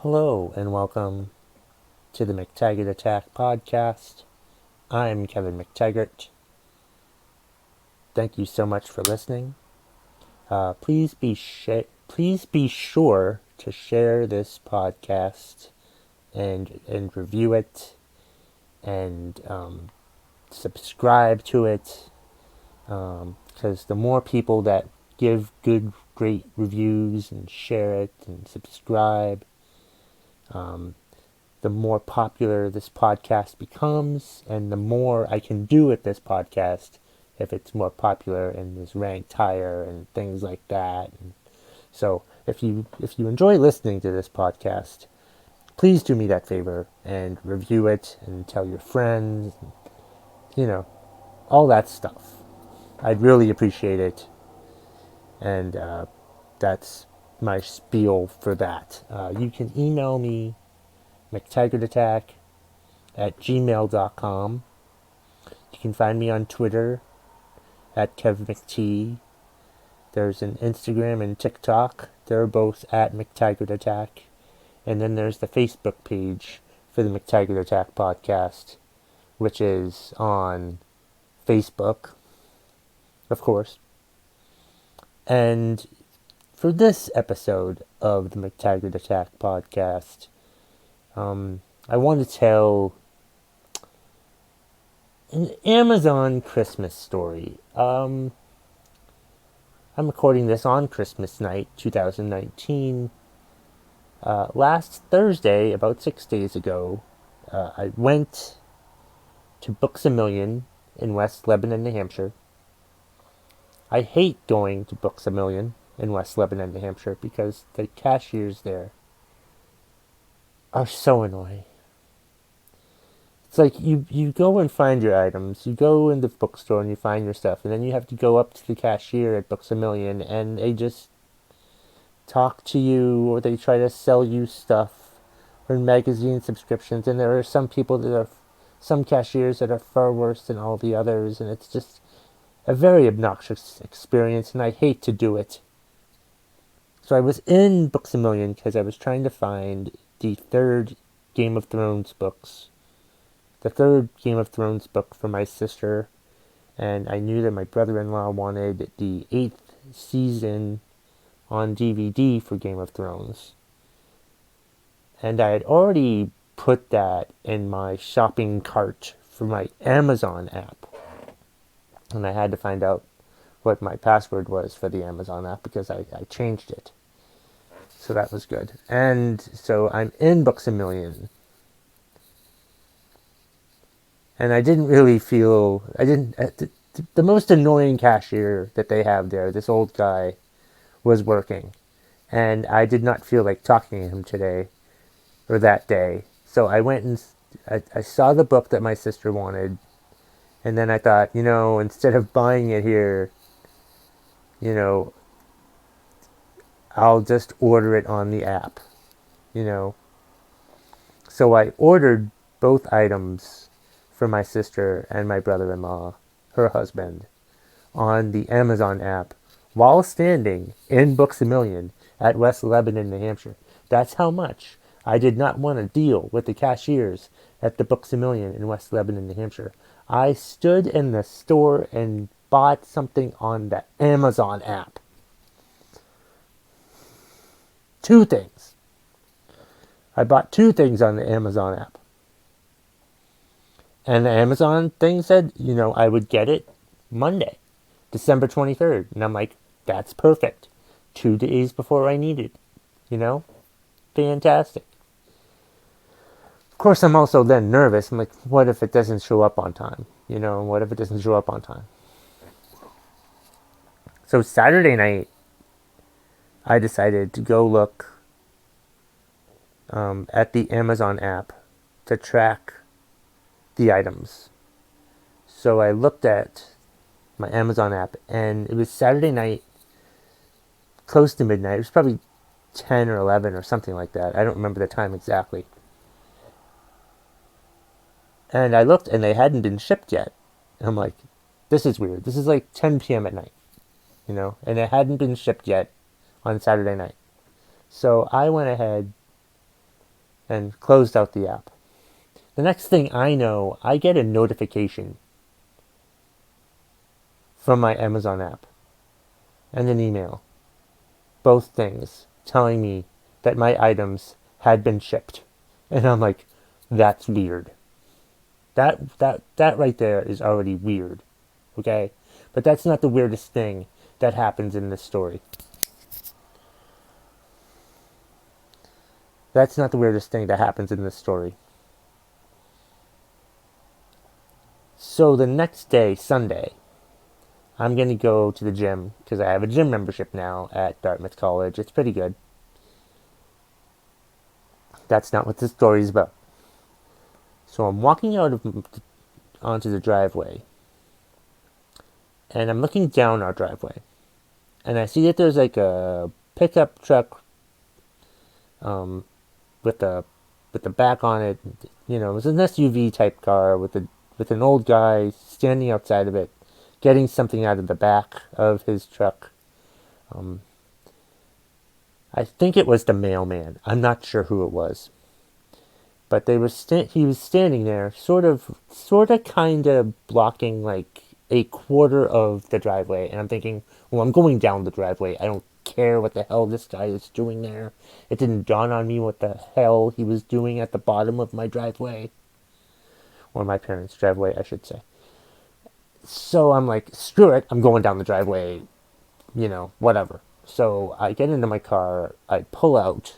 Hello and welcome to the McTaggart Attack podcast. I'm Kevin McTaggart. Thank you so much for listening. Please be sure to share this podcast and review it and subscribe to it, because the more people that give great reviews and share it and subscribe, the more popular this podcast becomes, and the more I can do with this podcast if it's more popular and is ranked higher and things like that. And so if you enjoy listening to this podcast, please do me that favor and review it and tell your friends, all that stuff. I'd really appreciate it. And that's my spiel for that. You can email me mctaggartattack@gmail.com. You can find me on Twitter @KevMcT. There's an Instagram and TikTok. They're both @McTaggartAttack. And then there's the Facebook page for the McTaggart Attack podcast, which is on Facebook, of course. And for this episode of the McTaggart Attack podcast, I want to tell an Amazon Christmas story. I'm recording this on Christmas night, 2019. Last Thursday, about 6 days ago, I went to BooksAMillion in West Lebanon, New Hampshire. I hate going to BooksAMillion in West Lebanon, New Hampshire, because the cashiers there are so annoying. It's like you go and find your items. You go in the bookstore and you find your stuff, and then you have to go up to the cashier at BooksAMillion, and they just talk to you, or they try to sell you stuff, or magazine subscriptions. And there are some cashiers that are far worse than all the others, and it's just a very obnoxious experience, and I hate to do it. So I was in BooksAMillion because I was trying to find the third Game of Thrones book for my sister, and I knew that my brother-in-law wanted the 8th season on DVD for Game of Thrones. And I had already put that in my shopping cart for my Amazon app. And I had to find out what my password was for the Amazon app because I changed it. So that was good. And so I'm in BooksAMillion. And I didn't really feel... the most annoying cashier that they have there, this old guy, was working. And I did not feel like talking to him today, or that day. So I went and I saw the book that my sister wanted. And then I thought, instead of buying it here, I'll just order it on the app, So I ordered both items for my sister and my brother-in-law, her husband, on the Amazon app while standing in BooksAMillion at West Lebanon, New Hampshire. That's how much I did not want to deal with the cashiers at the BooksAMillion in West Lebanon, New Hampshire. I stood in the store and bought something on the Amazon app. 2 things. I bought 2 things on the Amazon app. And the Amazon thing said, I would get it Monday, December 23rd. And I'm like, that's perfect. 2 days before I need it. Fantastic. Of course, I'm also then nervous. I'm like, what if it doesn't show up on time? What if it doesn't show up on time? So Saturday night, I decided to go look at the Amazon app to track the items. So I looked at my Amazon app, and it was Saturday night, close to midnight. It was probably 10 or 11 or something like that. I don't remember the time exactly. And I looked, and they hadn't been shipped yet. And I'm like, this is weird. This is like 10 p.m. at night, and it hadn't been shipped yet on Saturday night. So I went ahead and closed out the app. The next thing I know, I get a notification from my Amazon app and an email, both things, telling me that my items had been shipped. And I'm like, that's weird. That right there is already weird. Okay? But that's not the weirdest thing that happens in this story. That's not the weirdest thing that happens in this story. So the next day, Sunday, I'm going to go to the gym because I have a gym membership now at Dartmouth College. It's pretty good. That's not what this story is about. So I'm walking onto the driveway, and I'm looking down our driveway, and I see that there's like a pickup truck with the back on it. You know, it was an SUV type car with an old guy standing outside of it, getting something out of the back of his truck. I think it was the mailman. I'm not sure who it was, but he was standing there, sort of, kind of blocking like a quarter of the driveway. And I'm thinking, well, I'm going down the driveway. I don't care what the hell this guy is doing there. It didn't dawn on me what the hell he was doing at the bottom of my driveway, or my parents' driveway, I should say. So I'm like, screw it. I'm going down the driveway. Whatever. So I get into my car. I pull out.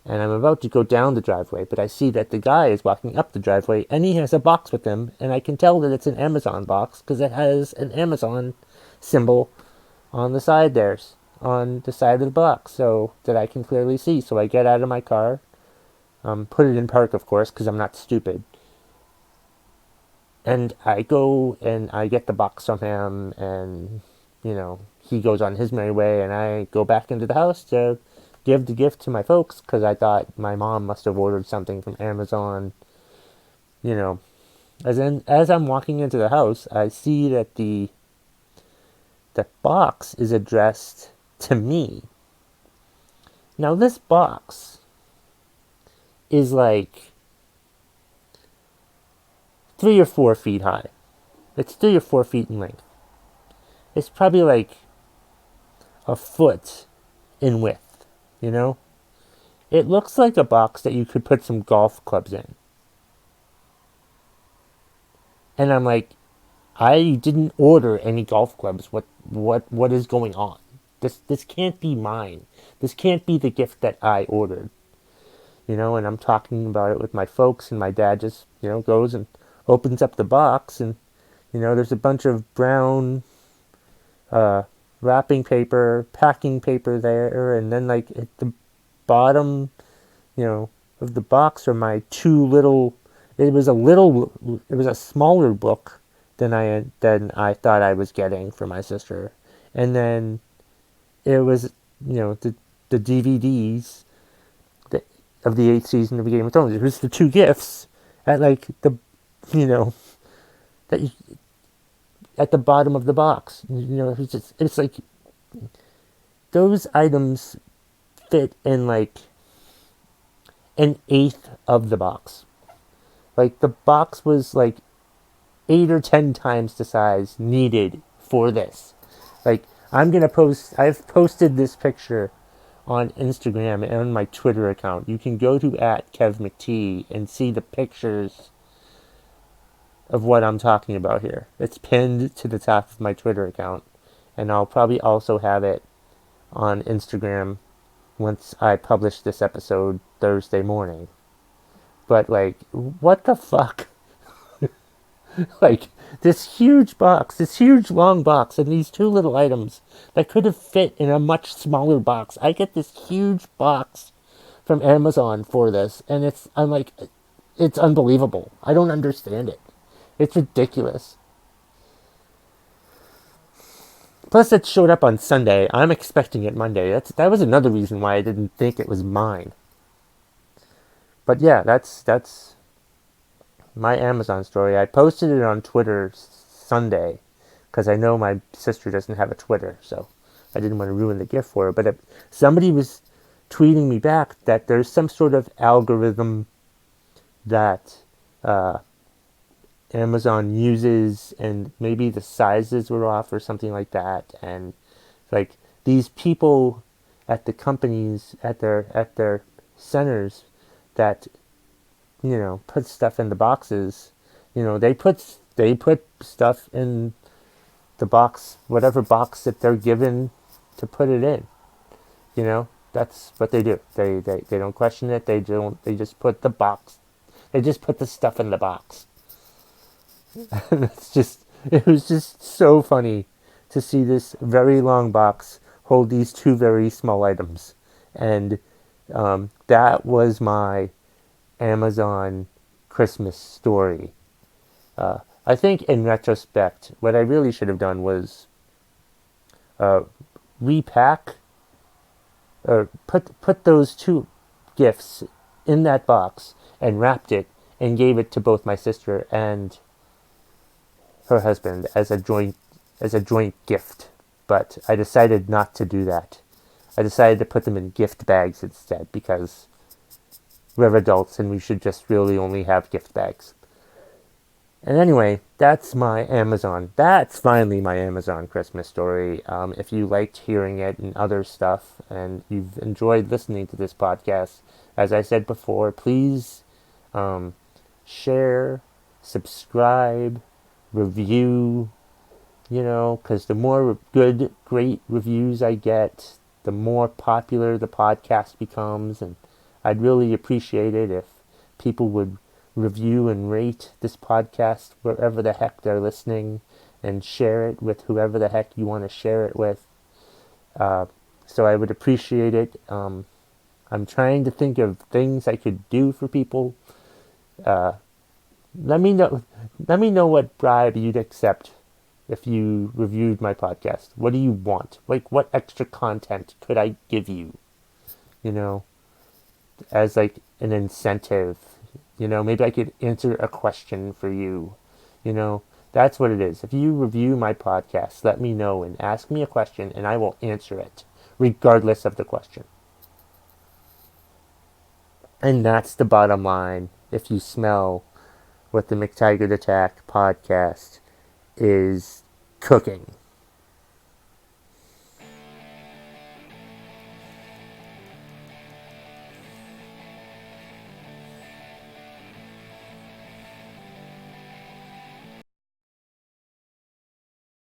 And I'm about to go down the driveway, but I see that the guy is walking up the driveway, and he has a box with him, and I can tell that it's an Amazon box because it has an Amazon symbol on the side there, on the side of the box, so that I can clearly see. So I get out of my car, put it in park, of course, because I'm not stupid, and I go and I get the box from him, and he goes on his merry way, and I go back into the house to give the gift to my folks because I thought my mom must have ordered something from Amazon. As I'm walking into the house, I see that the box is addressed to me. Now this box is like 3 or 4 feet high. It's 3 or 4 feet in length. It's probably like a foot in width. It looks like a box that you could put some golf clubs in. And I'm like, I didn't order any golf clubs. What is going on? This can't be mine. This can't be the gift that I ordered. And I'm talking about it with my folks, and my dad just, goes and opens up the box, and there's a bunch of brown wrapping paper, packing paper there, and then like at the bottom, of the box are my two little. It was a smaller book than I thought I was getting for my sister, and then it was the DVDs of the 8th season of Game of Thrones. It was the two gifts at like the that you, at the bottom of the box. It's like those items fit in like an eighth of the box. Like the box was like 8 or 10 times the size needed for this. Like I've posted this picture on Instagram and on my Twitter account. You can go to @KevMcT and see the pictures of what I'm talking about here. It's pinned to the top of my Twitter account, and I'll probably also have it on Instagram once I publish this episode Thursday morning. But like, what the fuck? Like, this huge box, this huge long box, and these two little items that could have fit in a much smaller box. I get this huge box from Amazon for this, and I'm like, it's unbelievable. I don't understand it. It's ridiculous. Plus, it showed up on Sunday. I'm expecting it Monday. That was another reason why I didn't think it was mine. But yeah, that's my Amazon story. I posted it on Twitter Sunday because I know my sister doesn't have a Twitter, so I didn't want to ruin the gift for her. But somebody was tweeting me back that there's some sort of algorithm that Amazon uses, and maybe the sizes were off or something like that. And like these people at the companies at their centers that put stuff in the boxes, they put stuff in the box, whatever box that they're given to put it in. That's what they do. They don't question it. They just put the box. They just put the stuff in the box. And it was just so funny to see this very long box hold these two very small items. And that was my Amazon Christmas story. I think in retrospect, what I really should have done was repack or put those two gifts in that box and wrapped it and gave it to both my sister and her husband as a joint gift. But I decided not to do that. I decided to put them in gift bags instead because we're adults and we should just really only have gift bags. And anyway, that's finally my Amazon Christmas story. If you liked hearing it and other stuff, and you've enjoyed listening to this podcast, as I said before, please share, subscribe, review, because the more great reviews I get, the more popular the podcast becomes. And I'd really appreciate it if people would review and rate this podcast wherever the heck they're listening, and share it with whoever the heck you want to share it with. So I would appreciate it. I'm trying to think of things I could do for people. Let me know what bribe you'd accept if you reviewed my podcast. What do you want? Like, what extra content could I give you? As like an incentive. Maybe I could answer a question for you. That's what it is. If you review my podcast, let me know and ask me a question, and I will answer it, regardless of the question. And that's the bottom line. If you smell what the McTaggart Attack podcast is cooking.